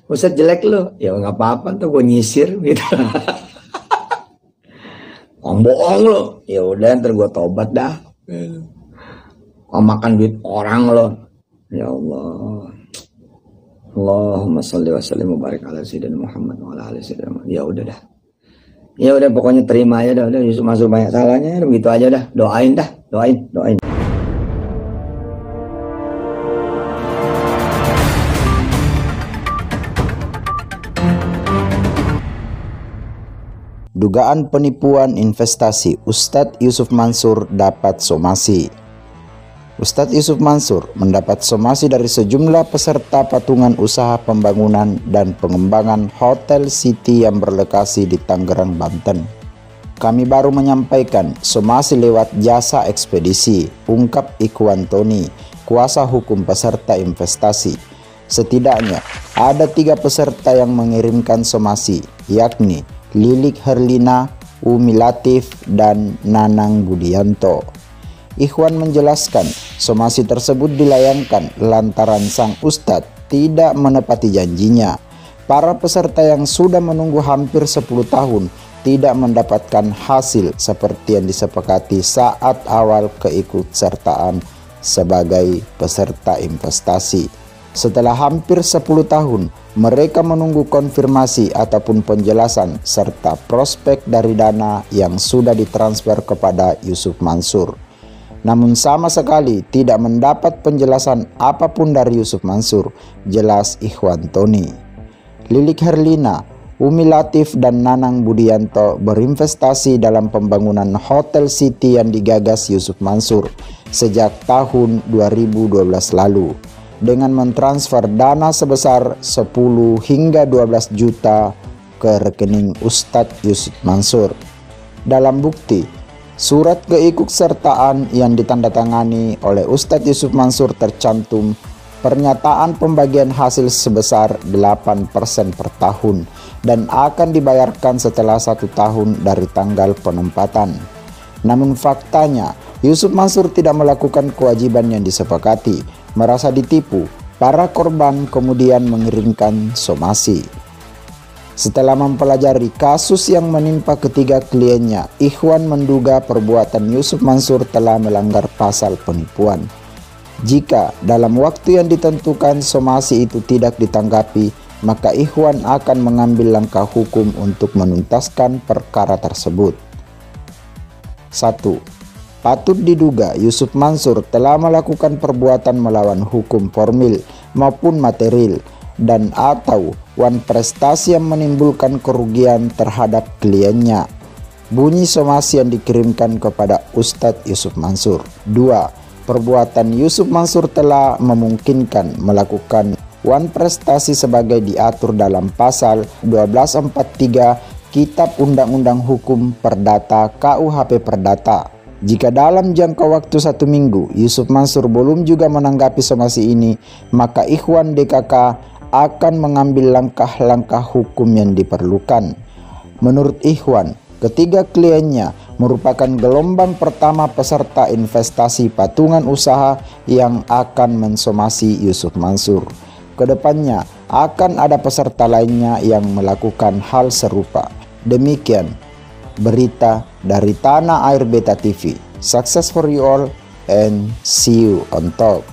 Ustadz jelek lo, ya nggak apa-apa tuh gue nyisir gitu. Bohong lo, ya udah ntar gue tobat dah. Makan duit orang lo, ya Allah. Allahumma sholli wa sallim wa barik ala sayyidina Muhammad wa ala alihi wasallam. Ya udah dah. Ya udah pokoknya terima aja dah, udah Yusuf Mansur banyak salahnya, begitu aja dah. Doain dah, doain. Dugaan penipuan investasi Ustadz Yusuf Mansur dapat somasi. Ustadz Yusuf Mansur mendapat somasi dari sejumlah peserta patungan usaha pembangunan dan pengembangan Hotel City yang berlokasi di Tangerang, Banten. Kami baru menyampaikan somasi lewat jasa ekspedisi, ungkap Ikhwan Tony, kuasa hukum peserta investasi. Setidaknya ada 3 peserta yang mengirimkan somasi, yakni Lilik Herlina, Umi Latif, dan Nanang Budianto. Ikhwan menjelaskan somasi tersebut dilayangkan lantaran sang ustadz tidak menepati janjinya. Para peserta yang sudah menunggu hampir 10 tahun tidak mendapatkan hasil seperti yang disepakati saat awal keikutsertaan sebagai peserta investasi. Setelah hampir 10 tahun, mereka menunggu konfirmasi ataupun penjelasan serta prospek dari dana yang sudah ditransfer kepada Yusuf Mansur. Namun sama sekali tidak mendapat penjelasan apapun dari Yusuf Mansur, jelas Ikhwan Tony. Lilik Herlina, Umi Latif, dan Nanang Budianto berinvestasi dalam pembangunan Hotel City yang digagas Yusuf Mansur sejak tahun 2012 lalu. Dengan mentransfer dana sebesar 10 hingga 12 juta ke rekening Ustadz Yusuf Mansur. Dalam bukti, surat keikutsertaan yang ditandatangani oleh Ustadz Yusuf Mansur tercantum pernyataan pembagian hasil sebesar 8% per tahun dan akan dibayarkan setelah 1 tahun dari tanggal penempatan. Namun faktanya, Yusuf Mansur tidak melakukan kewajiban yang disepakati. Merasa ditipu, para korban kemudian mengirimkan somasi. Setelah mempelajari kasus yang menimpa ketiga kliennya, Ikhwan menduga perbuatan Yusuf Mansur telah melanggar pasal penipuan. Jika dalam waktu yang ditentukan somasi itu tidak ditanggapi, maka Ikhwan akan mengambil langkah hukum untuk menuntaskan perkara tersebut. 1. Patut diduga Yusuf Mansur telah melakukan perbuatan melawan hukum formil maupun material dan atau wan prestasi yang menimbulkan kerugian terhadap kliennya. Bunyi somasi yang dikirimkan kepada Ustadz Yusuf Mansur. 2. Perbuatan Yusuf Mansur telah memungkinkan melakukan wan prestasi sebagai diatur dalam pasal 1243 Kitab Undang-Undang Hukum Perdata KUHP Perdata. Jika dalam jangka waktu 1 minggu Yusuf Mansur belum juga menanggapi somasi ini, maka Ikhwan DKK akan mengambil langkah-langkah hukum yang diperlukan. Menurut Ikhwan, ketiga kliennya merupakan gelombang pertama peserta investasi patungan usaha yang akan mensomasi Yusuf Mansur. Kedepannya akan ada peserta lainnya yang melakukan hal serupa. Demikian berita dari Tanah Air Beta TV. Success for you all and see you on top.